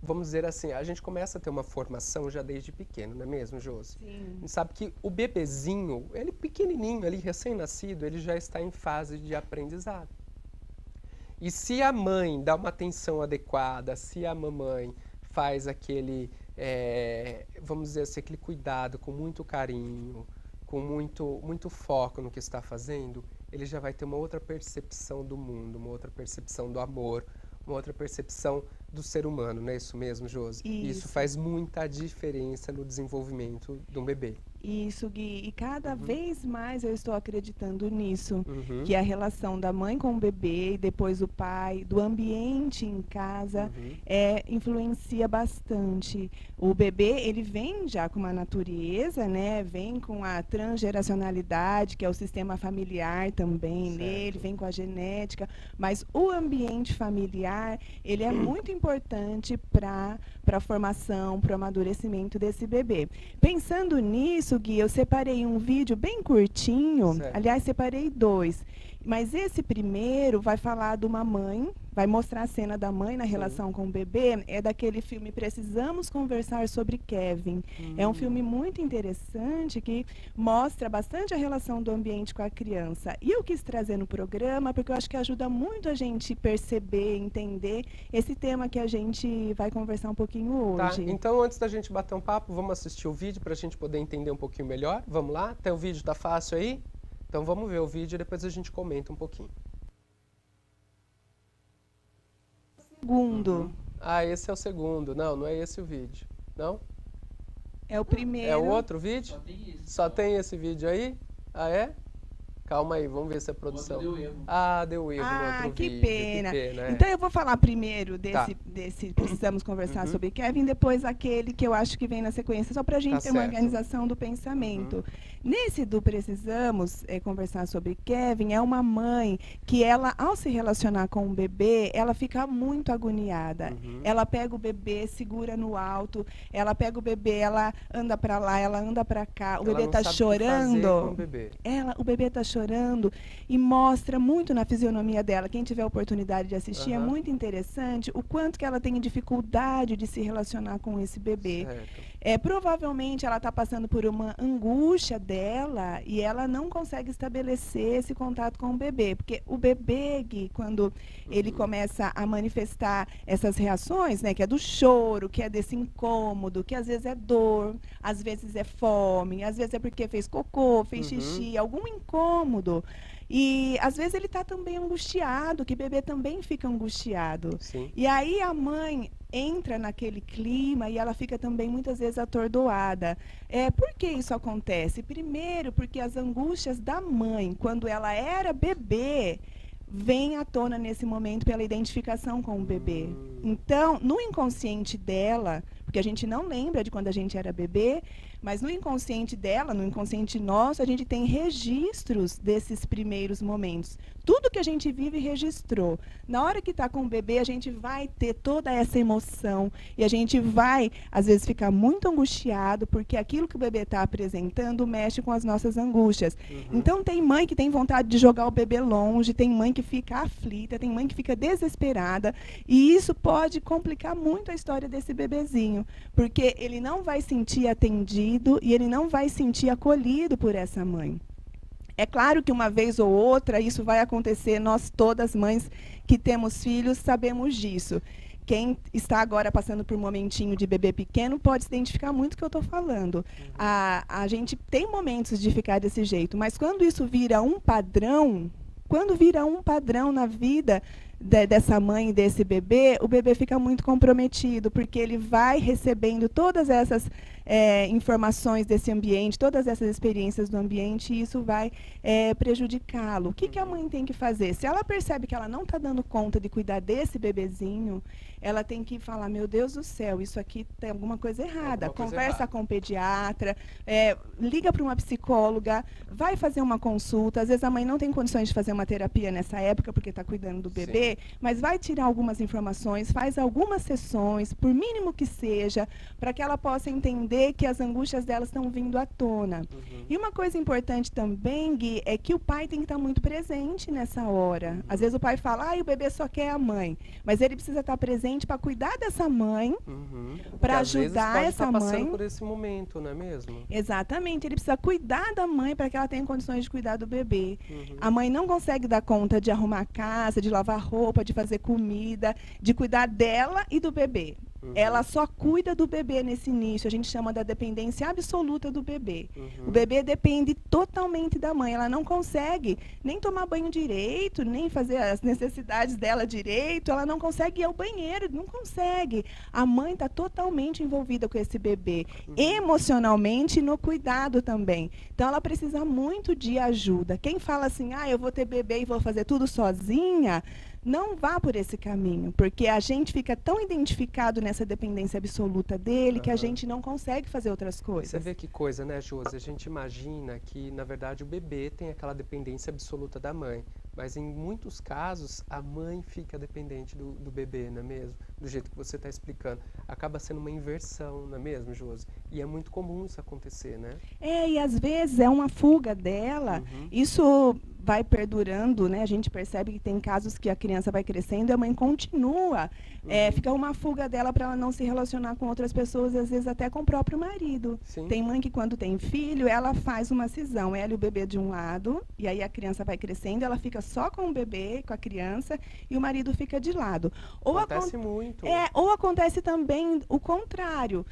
vamos dizer assim, a gente começa a ter uma formação já desde pequeno, não é mesmo, Josi? Sim. A gente sabe que o bebezinho, ele pequenininho, ali recém-nascido, ele já está em fase de aprendizado. E se a mãe dá uma atenção adequada, se a mamãe faz aquele, vamos dizer assim, aquele cuidado com muito carinho, com muito foco no que está fazendo, ele já vai ter uma outra percepção do mundo, uma outra percepção do amor, uma outra percepção do ser humano, não é isso mesmo, Josi? Isso Isso. faz muita diferença no desenvolvimento de um bebê. Isso, Gui. E cada Uhum. vez mais eu estou acreditando nisso, Uhum. que a relação da mãe com o bebê e depois o pai, do ambiente em casa, Uhum. influencia bastante. O bebê, ele vem já com uma natureza, né? Vem com a transgeracionalidade, que é o sistema familiar também nele, Certo. vem com a genética, mas o ambiente familiar, ele é muito importante para a formação, para o amadurecimento desse bebê. Pensando nisso, Gui, eu separei um vídeo bem curtinho, Certo. aliás, separei dois. Mas esse primeiro vai falar de uma mãe, vai mostrar a cena da mãe na relação com o bebê, é daquele filme Precisamos Conversar sobre Kevin. É um filme muito interessante que mostra bastante a relação do ambiente com a criança. E eu quis trazer no programa porque eu acho que ajuda muito a gente perceber, entender esse tema que a gente vai conversar um pouquinho Tá, hoje. então antes da gente bater um papo, vamos assistir o vídeo para a gente poder entender um pouquinho melhor. Vamos lá? Até o vídeo tá fácil aí? Então vamos ver o vídeo e depois a gente comenta um pouquinho. Segundo. Ah, esse é o segundo. Não, não é esse o vídeo. Não? É o primeiro. É o outro vídeo? Só tem isso. Só tem esse vídeo aí? Ah, é? Calma aí, vamos ver se é produção. Deu erro. Ah, deu erro no outro que vídeo. pena. Que pena, é. Então eu vou falar primeiro Tá. desse Precisamos Conversar sobre Kevin, depois aquele que eu acho que vem na sequência, só para a gente Tá ter uma certo. organização do pensamento. Nesse do Precisamos Conversar sobre Kevin, é uma mãe que ela, ao se relacionar com o bebê, ela fica muito agoniada. Ela pega o bebê, segura no alto, ela pega o bebê, ela anda para lá, ela anda para cá, o Ela bebê não está sabe o que fazer chorando. com o bebê. O bebê está chorando e mostra muito na fisionomia dela. Quem tiver a oportunidade de assistir, é muito interessante o quanto que ela tem dificuldade de se relacionar com esse bebê. Certo. Provavelmente ela está passando por uma angústia dela e ela não consegue estabelecer esse contato com o bebê. Porque o bebê, Gui, quando ele começa a manifestar essas reações, né, que é do choro, que é desse incômodo, que às vezes é dor, às vezes é fome, às vezes é porque fez cocô, fez xixi, algum incômodo. E às vezes ele está também angustiado, que o bebê também fica angustiado. Sim. E aí a mãe entra naquele clima e ela fica também muitas vezes atordoada. Por que isso acontece? Primeiro, porque as angústias da mãe, quando ela era bebê, vem à tona nesse momento pela identificação com o bebê. Então, no inconsciente dela, porque a gente não lembra de quando a gente era bebê, mas no inconsciente dela, no inconsciente nosso, a gente tem registros desses primeiros momentos. Tudo que a gente vive registrou. Na hora que está com o bebê, a gente vai ter toda essa emoção e a gente vai, às vezes, ficar muito angustiado porque aquilo que o bebê está apresentando mexe com as nossas angústias. Então, tem mãe que tem vontade de jogar o bebê longe, tem mãe que fica aflita, tem mãe que fica desesperada e isso pode complicar muito a história desse bebezinho, porque ele não vai sentir atendido e ele não vai sentir acolhido por essa mãe. É claro que uma vez ou outra isso vai acontecer, nós todas mães que temos filhos sabemos disso. Quem está agora passando por um momentinho de bebê pequeno pode se identificar muito com o que eu estou falando. A gente tem momentos de ficar desse jeito, mas quando isso vira um padrão, na vida dessa mãe e desse bebê, o bebê fica muito comprometido, porque ele vai recebendo todas essas informações desse ambiente, todas essas experiências do ambiente, e isso vai prejudicá-lo. O que a mãe tem que fazer? Se ela percebe que ela não está dando conta de cuidar desse bebezinho, ela tem que falar, meu Deus do céu, isso aqui tem alguma coisa errada. Conversa com o pediatra, liga para uma psicóloga, vai fazer uma consulta. Às vezes a mãe não tem condições de fazer uma terapia nessa época, porque está cuidando do bebê. bebê, mas vai tirar algumas informações, faz algumas sessões, por mínimo que seja, para que ela possa entender que as angústias dela estão vindo à tona. E uma coisa importante também, Gui, é que o pai tem que estar muito presente nessa hora. Às vezes o pai fala, o bebê só quer a mãe, mas ele precisa estar presente para cuidar dessa mãe, para ajudar essa mãe. Passando por esse momento, não é mesmo? Exatamente, ele precisa cuidar da mãe para que ela tenha condições de cuidar do bebê. A mãe não consegue dar conta de arrumar a casa, de lavar roupa, de fazer comida, de cuidar dela e do bebê. Ela só cuida do bebê nesse início, a gente chama da dependência absoluta do bebê. O bebê depende totalmente da mãe, ela não consegue nem tomar banho direito, nem fazer as necessidades dela direito, ela não consegue ir ao banheiro, não consegue. A mãe está totalmente envolvida com esse bebê, emocionalmente e no cuidado também. Então ela precisa muito de ajuda. Quem fala assim, eu vou ter bebê e vou fazer tudo sozinha, não vá por esse caminho, porque a gente fica tão identificado nessa dependência absoluta dele que a gente não consegue fazer outras coisas. Você vê que coisa, né, Josi? A gente imagina que, na verdade, o bebê tem aquela dependência absoluta da mãe, mas em muitos casos a mãe fica dependente do bebê, não é mesmo? Do jeito que você está explicando. Acaba sendo uma inversão, não é mesmo, Josi? E é muito comum isso acontecer, né? E às vezes é uma fuga dela, isso vai perdurando, né? A gente percebe que tem casos que a criança vai crescendo e a mãe continua. Fica uma fuga dela para ela não se relacionar com outras pessoas, às vezes até com o próprio marido. Sim. Tem mãe que quando tem filho, ela faz uma cisão, ela e o bebê de um lado, e aí a criança vai crescendo, ela fica só com o bebê, com a criança, e o marido fica de lado. Acontece muito. Ou acontece também o contrário.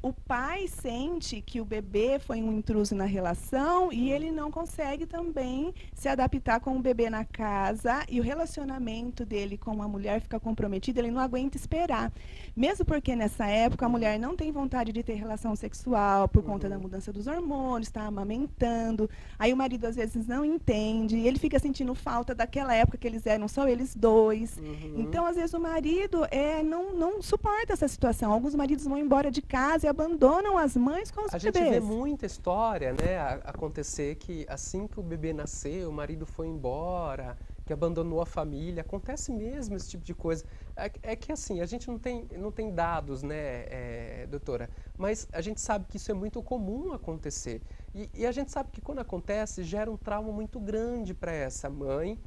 O pai sente que o bebê foi um intruso na relação e ele não consegue também se adaptar com o bebê na casa e o relacionamento dele com a mulher fica comprometido, ele não aguenta esperar. Mesmo porque nessa época a mulher não tem vontade de ter relação sexual por conta da mudança dos hormônios, está amamentando. Aí o marido às vezes não entende, ele fica sentindo falta daquela época que eles eram só eles dois. Então às vezes o marido não suporta essa situação. Alguns maridos vão embora de casa e abandonam as mães com os bebês. A gente vê muita história, né, acontecer que assim que o bebê nasceu, o marido foi embora, que abandonou a família. Acontece mesmo esse tipo de coisa. É que assim, a gente não tem dados, né, doutora? Mas a gente sabe que isso é muito comum acontecer. E a gente sabe que quando acontece, gera um trauma muito grande para essa mãe,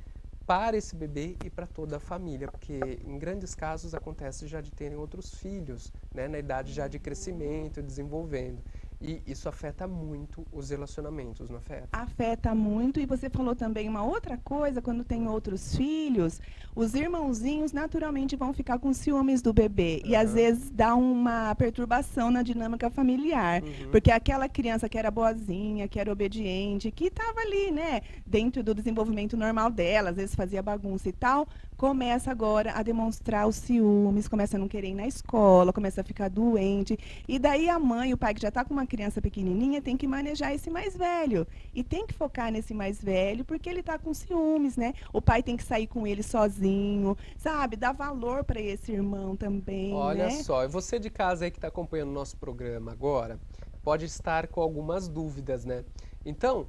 para esse bebê e para toda a família, porque em grandes casos acontece já de terem outros filhos, né, na idade já de crescimento, desenvolvendo. E isso afeta muito os relacionamentos, não afeta? Afeta muito. E você falou também uma outra coisa, quando tem outros filhos, os irmãozinhos naturalmente vão ficar com ciúmes do bebê. E às vezes dá uma perturbação na dinâmica familiar. Porque aquela criança que era boazinha, que era obediente, que estava ali, né, dentro do desenvolvimento normal dela, às vezes fazia bagunça e tal, começa agora a demonstrar os ciúmes, começa a não querer ir na escola, começa a ficar doente. E daí a mãe, o pai que já está com uma criança pequenininha, tem que manejar esse mais velho. E tem que focar nesse mais velho, porque ele está com ciúmes, né? O pai tem que sair com ele sozinho, sabe? Dar valor para esse irmão também, Olha né? só, e você de casa aí que está acompanhando o nosso programa agora, pode estar com algumas dúvidas, né? Então,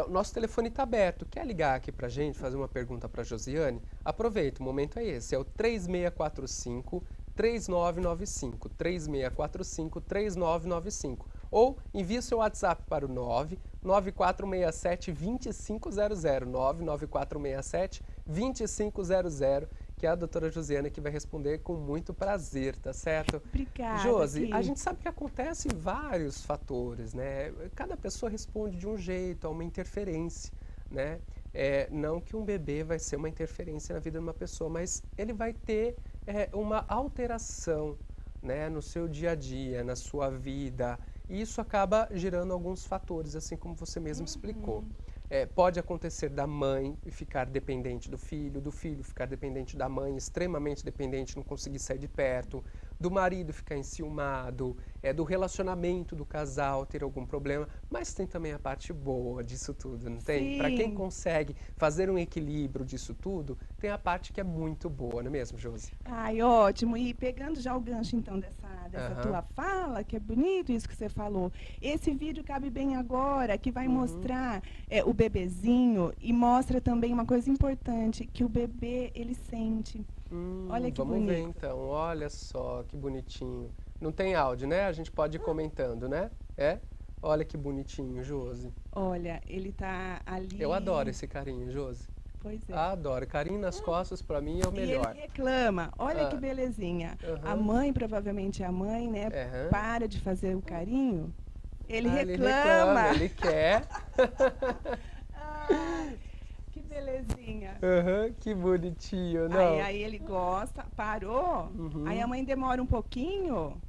o nosso telefone está aberto. Quer ligar aqui para a gente, fazer uma pergunta para a Josiane? Aproveita, o momento é esse. É o 3645-3995. 3645-3995. Ou envie o seu WhatsApp para o 99467-2500. 99467-2500, que é a doutora Josiane que vai responder com muito prazer, tá certo? Obrigada. Josi, a gente sabe que acontecem vários fatores, né? Cada pessoa responde de um jeito, há uma interferência, né? Não que um bebê vai ser uma interferência na vida de uma pessoa, mas ele vai ter uma alteração, né, no seu dia a dia, na sua vida, e isso acaba gerando alguns fatores, assim como você mesmo explicou. Pode acontecer da mãe ficar dependente do filho ficar dependente da mãe, extremamente dependente, não conseguir sair de perto, do marido ficar enciumado, do relacionamento do casal ter algum problema, mas tem também a parte boa disso tudo, não tem? Para quem consegue fazer um equilíbrio disso tudo, tem a parte que é muito boa, não é mesmo, Josi? Ai, ótimo. E pegando já o gancho, então, dessa Aham. tua fala, que é bonito isso que você falou. Esse vídeo cabe bem agora, que vai Uhum. mostrar o bebezinho e mostra também uma coisa importante, que o bebê, ele sente. Olha que Vamos ver bonito. então. Olha só que bonitinho. Não tem áudio, né? A gente pode ir comentando, né? É? Olha que bonitinho, Josi. Olha, ele tá Eu adoro ali. esse carinho, Josi. Pois é. Adoro. Carinho nas costas, pra mim, é o E ele melhor. reclama, olha que Ah, belezinha. A aham. mãe, provavelmente a mãe, né, Aham. para de fazer o carinho. Ele Ah, ele reclama, reclama. ele quer. Ai, que belezinha. Aham, que bonitinho, Aí, não? aí ele gosta, parou. Aí a Uhum. mãe demora um pouquinho.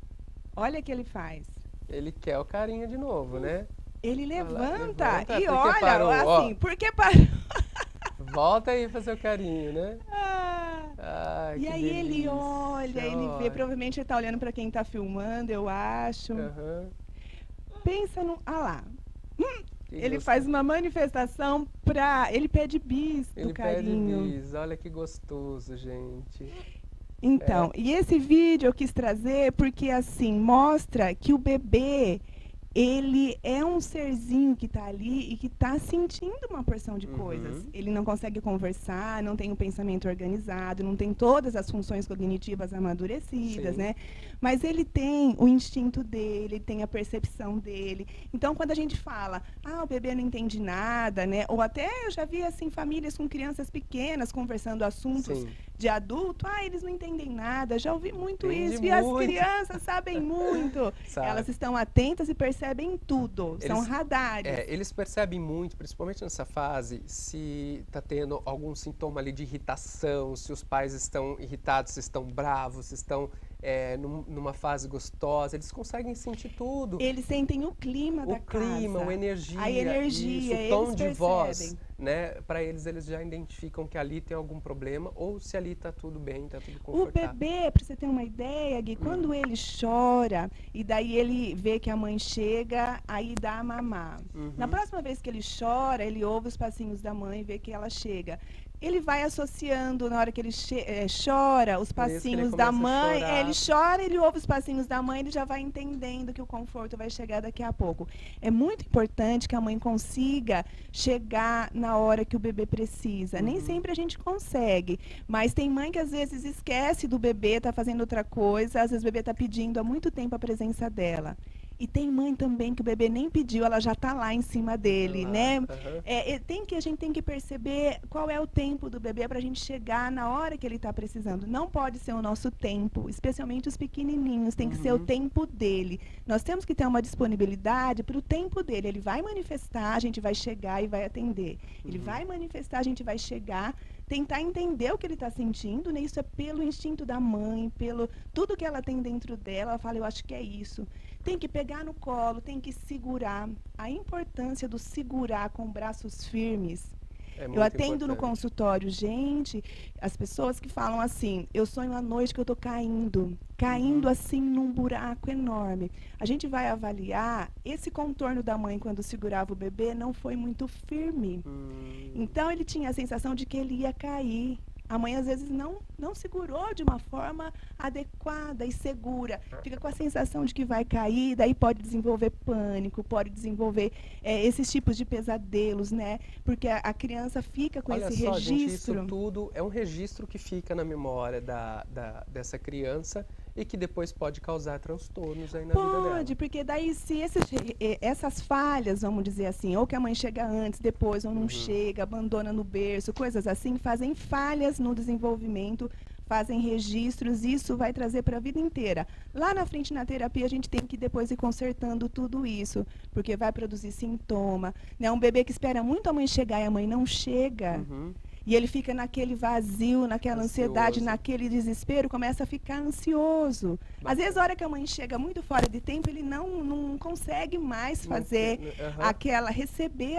Olha o que ele faz. Ele quer o carinho de novo, né? Ele Olha lá, levanta levanta, e porque olha, parou, ó. assim, por que parou? Volta aí fazer o carinho, né? Ah, Ai, e que aí ele olha, delícia, ele vê, olha. provavelmente ele tá olhando para quem tá filmando, eu acho. Aham, Pensa no, ah lá, que ele faz gostoso. uma manifestação ele pede bis do Ele pede carinho. bis, olha que gostoso, gente. Então, É, e esse vídeo eu quis trazer porque assim mostra que o bebê ele é um serzinho que está ali e que está sentindo uma porção de coisas. uhum, Ele não consegue conversar, não tem um pensamento organizado, não tem todas as funções cognitivas amadurecidas, sim, né? Mas ele tem o instinto dele, ele tem a percepção dele. Então, quando a gente fala, o bebê não entende nada, né? Ou até eu já vi assim famílias com crianças pequenas conversando assuntos sim. de adulto, eles não entendem nada. Já ouvi muito Entende isso. E as muito, crianças sabem muito. Elas sabe? estão atentas e percebem tudo. São Eles, radares. eles percebem muito, principalmente nessa fase, se está tendo algum sintoma ali de irritação, se os pais estão irritados, se estão bravos, se estão numa fase gostosa. Eles conseguem sentir tudo. Eles sentem o clima O da clima, a casa. A energia, isso, energia, o tom eles de voz, percebem. né? Para eles já identificam que ali tem algum problema ou se ali tá tudo bem, tá tudo O confortável. bebê, para você ter uma ideia, Gui, Hum, quando ele chora e daí ele vê que a mãe chega, aí dá a mamar. Na uhum. próxima vez que ele chora, ele ouve os passinhos da mãe e vê que ela chega. Ele vai associando, na hora que ele chora, os Por isso que ele passinhos da começa a mãe. Ele chorar. chora, ele ouve os passinhos da mãe, ele já vai entendendo que o conforto vai chegar daqui a pouco. É muito importante que a mãe consiga chegar na hora que o bebê precisa. Nem Uhum. sempre a gente consegue, mas tem mãe que às vezes esquece do bebê, está fazendo outra coisa, às vezes o bebê está pedindo há muito tempo a presença dela. E tem mãe também que o bebê nem pediu, ela já está lá em cima Tá dele, lá. né? Aham. A gente tem que perceber qual é o tempo do bebê para a gente chegar na hora que ele está precisando. Não pode ser o nosso tempo, especialmente os pequenininhos, tem que ser o Uhum. tempo dele. Nós temos que ter uma disponibilidade para o tempo dele. Ele vai manifestar, a gente vai chegar e vai atender. Ele Uhum. vai manifestar, a gente vai chegar, tentar entender o que ele está sentindo, né? Isso é pelo instinto da mãe, pelo tudo que ela tem dentro dela. Ela fala, eu acho que é isso. Tem que pegar no colo, tem que segurar. A importância do segurar com braços firmes. É Eu muito atendo no importante. consultório, gente, as pessoas que falam assim, eu sonho à noite que eu estou caindo Uhum. assim num buraco enorme. A gente vai avaliar, esse contorno da mãe quando segurava o bebê não foi muito firme. Hum. Então ele tinha a sensação de que ele ia cair. A mãe às vezes não segurou de uma forma adequada e segura. Fica com a sensação de que vai cair, daí pode desenvolver pânico, pode desenvolver esses tipos de pesadelos, né? Porque a criança fica com Olha esse só, gente, isso registro. tudo é um registro que fica na memória dessa criança e que depois pode causar transtornos aí na vida dela. Pode, porque daí se essas falhas, vamos dizer assim, ou que a mãe chega antes, depois, ou não Uhum. chega, abandona no berço, coisas assim, fazem falhas no desenvolvimento, fazem registros, e isso vai trazer para a vida inteira. Lá na frente, na terapia, a gente tem que depois ir consertando tudo isso, porque vai produzir sintoma. Né? Um bebê que espera muito a mãe chegar e a mãe não chega, Uhum. e ele fica naquele vazio, naquela ansiedade, Ansioso. naquele desespero, começa a ficar ansioso. Às vezes, a Bacana. hora que a mãe chega muito fora de tempo, ele não consegue mais fazer Aham. receber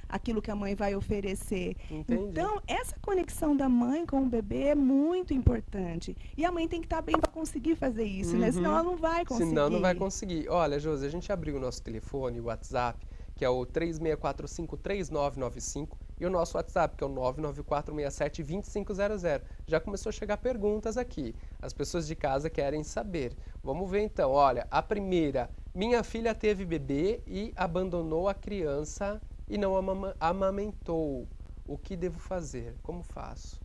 aquilo que a mãe vai oferecer. Entendi. Então, essa conexão da mãe com o bebê é muito importante. E a mãe tem que estar bem para conseguir fazer isso, né? Senão Uhum. ela não vai conseguir. Senão não vai conseguir. Olha, Josi, a gente abriu o nosso telefone, o WhatsApp, que é o 36453995. E o nosso WhatsApp, que é o 994672500. Já começou a chegar perguntas aqui. As pessoas de casa querem saber. Vamos ver então. Olha, a primeira. Minha filha teve bebê e abandonou a criança e não amamentou. O que devo fazer? Como faço?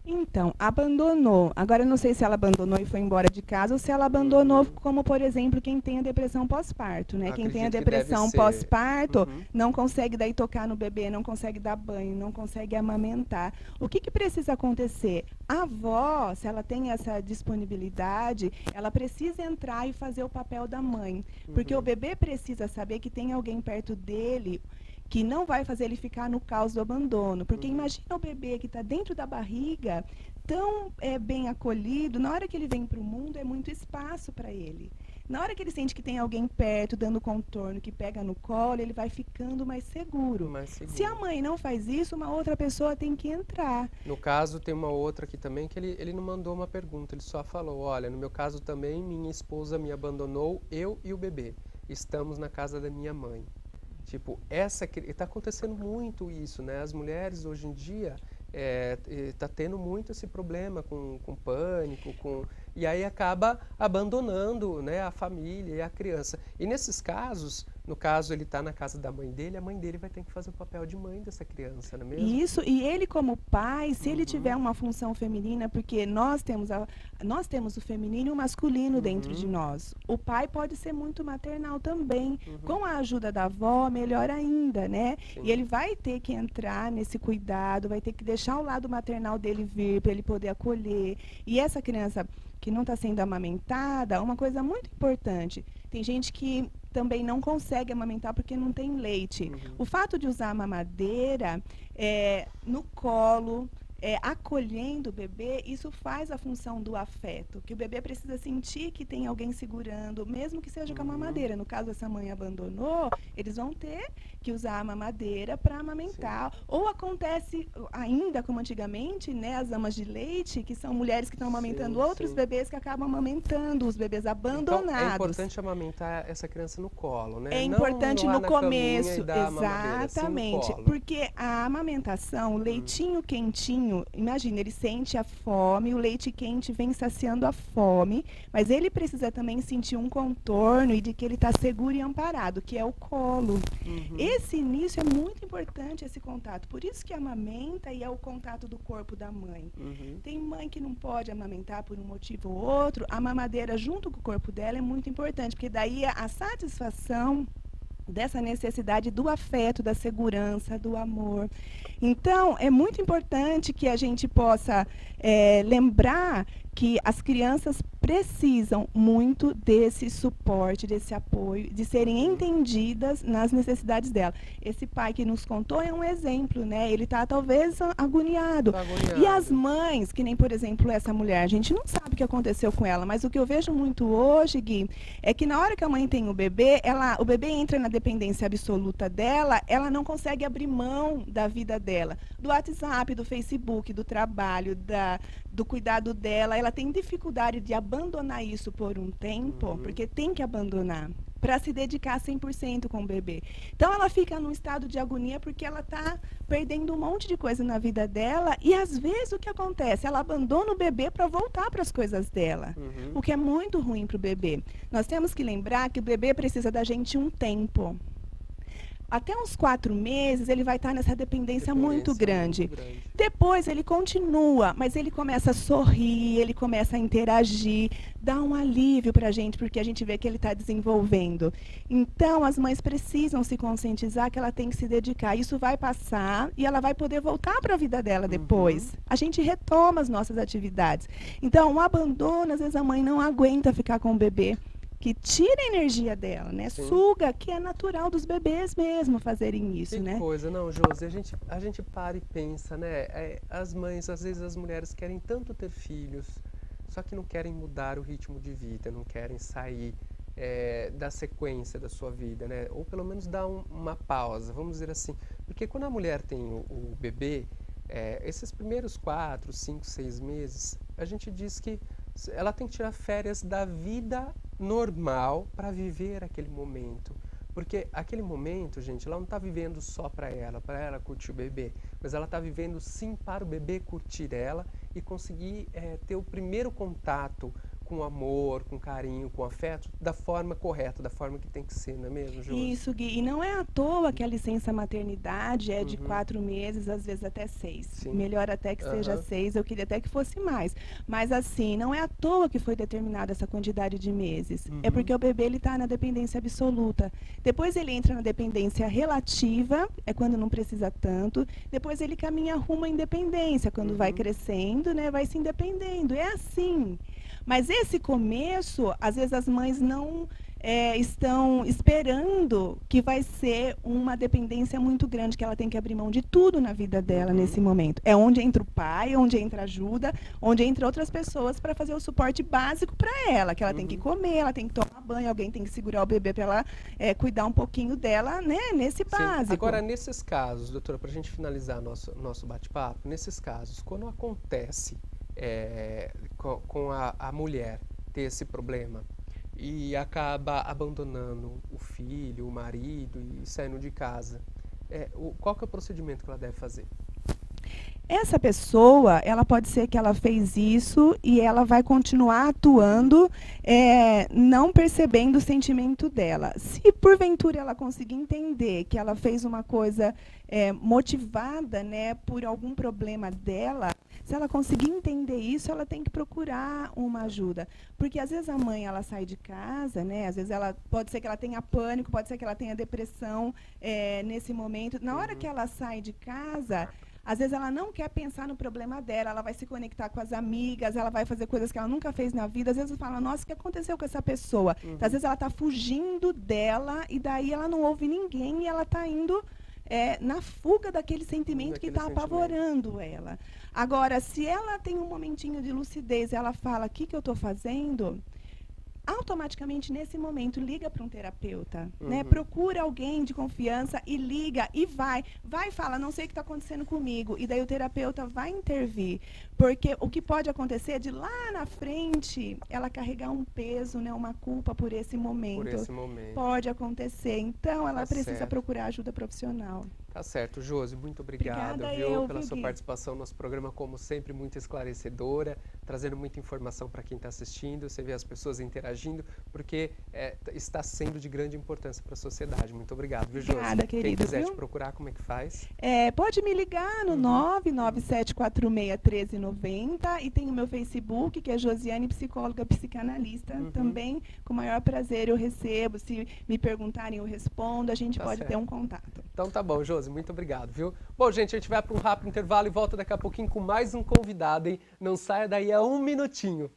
Então, abandonou. Agora, eu não sei se ela abandonou e foi embora de casa ou se ela abandonou, como, por exemplo, quem tem a depressão pós-parto, né? Quem tem a Acredito que deve depressão ser. pós-parto Uhum. não consegue daí tocar no bebê, não consegue dar banho, não consegue amamentar. O que que precisa acontecer? A avó, se ela tem essa disponibilidade, ela precisa entrar e fazer o papel da mãe. Porque o bebê precisa saber que tem alguém perto dele que não vai fazer ele ficar no caos do abandono. Porque imagina o bebê que está dentro da barriga, tão bem acolhido, na hora que ele vem para o mundo é muito espaço para ele. Na hora que ele sente que tem alguém perto, dando contorno, que pega no colo, ele vai ficando mais seguro. Mais Se a seguro. mãe não faz isso, uma outra pessoa tem que entrar. No caso, tem uma outra aqui também que ele não mandou uma pergunta, ele só falou: olha, no meu caso também, minha esposa me abandonou, eu e o bebê. Estamos na casa da minha mãe. Tipo, está acontecendo muito isso, né? As mulheres hoje em dia tá tendo muito esse problema com pânico, e aí acaba abandonando, né, a família e a criança. E nesses casos, no caso ele está na casa da mãe dele, a mãe dele vai ter que fazer o papel de mãe dessa criança, não é mesmo? Isso, e ele como pai, se ele tiver uma função feminina, porque nós temos o feminino e o masculino dentro de nós. O pai pode ser muito maternal também. Com a ajuda da avó, melhor ainda, né? Sim. E ele vai ter que entrar nesse cuidado, vai ter que deixar o lado maternal dele vir para ele poder acolher. E essa criança que não está sendo amamentada, uma coisa muito importante. Tem gente que também não consegue amamentar porque não tem leite. O fato de usar a mamadeira no colo, acolhendo o bebê, isso faz a função do afeto, que o bebê precisa sentir que tem alguém segurando, mesmo que seja com a mamadeira. No caso, essa mãe abandonou, eles vão ter que usar a mamadeira para amamentar. Sim. Ou acontece ainda, como antigamente, né, as amas de leite, que são mulheres que estão amamentando outros bebês que acabam amamentando os bebês abandonados. Então, é importante amamentar essa criança no colo, né? É importante no começo, exatamente, sim, porque a amamentação, o leitinho quentinho, imagina, ele sente a fome, o leite quente vem saciando a fome, mas ele precisa também sentir um contorno e de que ele está seguro e amparado, que é o colo. Esse início é muito importante, esse contato. Por isso que amamenta e é o contato do corpo da mãe. Tem mãe que não pode amamentar por um motivo ou outro, a mamadeira junto com o corpo dela é muito importante, porque daí a satisfação dessa necessidade do afeto, da segurança, do amor. Então, é muito importante que a gente possa lembrar que as crianças precisam muito desse suporte, desse apoio, de serem entendidas nas necessidades dela. Esse pai que nos contou é um exemplo, né? Ele está talvez agoniado. Tá agoniado. E as mães, que nem, por exemplo, essa mulher, a gente não sabe o que aconteceu com ela, mas o que eu vejo muito hoje, Gui, é que na hora que a mãe tem o bebê, o bebê entra na dependência absoluta dela, ela não consegue abrir mão da vida dela, do WhatsApp, do Facebook, do trabalho, do cuidado dela. Ela tem dificuldade de abandonar isso por um tempo, porque tem que abandonar para se dedicar 100% com o bebê. Então ela fica num estado de agonia porque ela está perdendo um monte de coisa na vida dela e às vezes o que acontece? Ela abandona o bebê para voltar para as coisas dela, o que é muito ruim para o bebê. Nós temos que lembrar que o bebê precisa da gente um tempo. Até uns 4 meses, ele vai estar nessa dependência muito grande. Depois, ele continua, mas ele começa a sorrir, ele começa a interagir, dá um alívio para a gente, porque a gente vê que ele está desenvolvendo. Então, as mães precisam se conscientizar que ela tem que se dedicar. Isso vai passar e ela vai poder voltar para a vida dela depois. A gente retoma as nossas atividades. Então, o abandono, às vezes a mãe não aguenta ficar com o bebê, que tira a energia dela, né? Sim. Suga, que é natural dos bebês mesmo fazerem isso, né? Que coisa, não, Josi, a gente para e pensa, né? As mães, às vezes as mulheres querem tanto ter filhos, só que não querem mudar o ritmo de vida, não querem sair da sequência da sua vida, né? Ou pelo menos dar uma pausa, vamos dizer assim. Porque quando a mulher tem o bebê, esses primeiros 4, 5, 6 meses, a gente diz que ela tem que tirar férias da vida normal para viver aquele momento, Porque aquele momento, gente, ela não está vivendo só para ela curtir o bebê, mas ela está vivendo sim para o bebê curtir ela e conseguir ter o primeiro contato com amor, com carinho, com afeto, da forma correta, da forma que tem que ser, não é mesmo, Josi? Isso, Gui. E não é à toa que a licença maternidade é de Uhum. 4 meses, às vezes até 6. Sim. Melhor até que seja Aham. 6, eu queria até que fosse mais. Mas assim, não é à toa que foi determinada essa quantidade de meses. É Uhum. porque o bebê ele está na dependência absoluta. Depois ele entra na dependência relativa, é quando não precisa tanto. Depois ele caminha rumo à independência, quando vai Uhum. crescendo, né, vai se independendo. É assim. Mas esse começo, às vezes as mães não estão esperando que vai ser uma dependência muito grande, que ela tem que abrir mão de tudo na vida dela Uhum. nesse momento. É onde entra o pai, onde entra a ajuda, onde entra outras pessoas para fazer o suporte básico para ela, que ela tem que Uhum. comer, ela tem que tomar banho, alguém tem que segurar o bebê para ela cuidar um pouquinho dela, né, nesse Sim. básico. Agora, nesses casos, doutora, para a gente finalizar nosso bate-papo, nesses casos, quando acontece com a mulher ter esse problema e acaba abandonando o filho, o marido e saindo de casa, qual que é o procedimento que ela deve fazer? Essa pessoa, ela pode ser que ela fez isso e ela vai continuar atuando, não percebendo o sentimento dela. Se porventura ela conseguir entender que ela fez uma coisa motivada, né, por algum problema dela, se ela conseguir entender isso, ela tem que procurar uma ajuda. Porque às vezes a mãe ela sai de casa, né, às vezes ela pode ser que ela tenha pânico, pode ser que ela tenha depressão nesse momento. Na hora que ela sai de casa, às vezes ela não quer pensar no problema dela, ela vai se conectar com as amigas, ela vai fazer coisas que ela nunca fez na vida. Às vezes fala, nossa, o que aconteceu com essa pessoa? Uhum. Então, às vezes ela está fugindo dela e daí ela não ouve ninguém e ela está indo na fuga daquele sentimento que está apavorando ela. Agora, se ela tem um momentinho de lucidez e ela fala, o que eu estou fazendo? Automaticamente, nesse momento, liga para um terapeuta, né? Procura alguém de confiança e liga e vai e fala, não sei o que está acontecendo comigo. E daí o terapeuta vai intervir. Porque o que pode acontecer é de lá na frente, ela carregar um peso, né? Uma culpa por esse momento. Por esse momento. Pode acontecer. Então, ela precisa certo. procurar ajuda profissional. Tá certo, Josi, muito obrigado, Obrigada pela sua Gui? Participação no nosso programa, como sempre, muito esclarecedora, trazendo muita informação para quem está assistindo, você vê as pessoas interagindo, porque está sendo de grande importância para a sociedade. Muito obrigado, viu, Josi? Obrigada, querido. Quem quiser viu? te procurar, como é que faz? Pode me ligar no 997461390 e tem o meu Facebook, que é Josiane Psicóloga Psicanalista. Também, com o maior prazer, eu recebo. Se me perguntarem, eu respondo. A gente pode ter um contato. Então tá bom, Josi, muito obrigado, viu? Bom, gente, a gente vai para um rápido intervalo e volta daqui a pouquinho com mais um convidado, hein? Não saia daí, é um minutinho.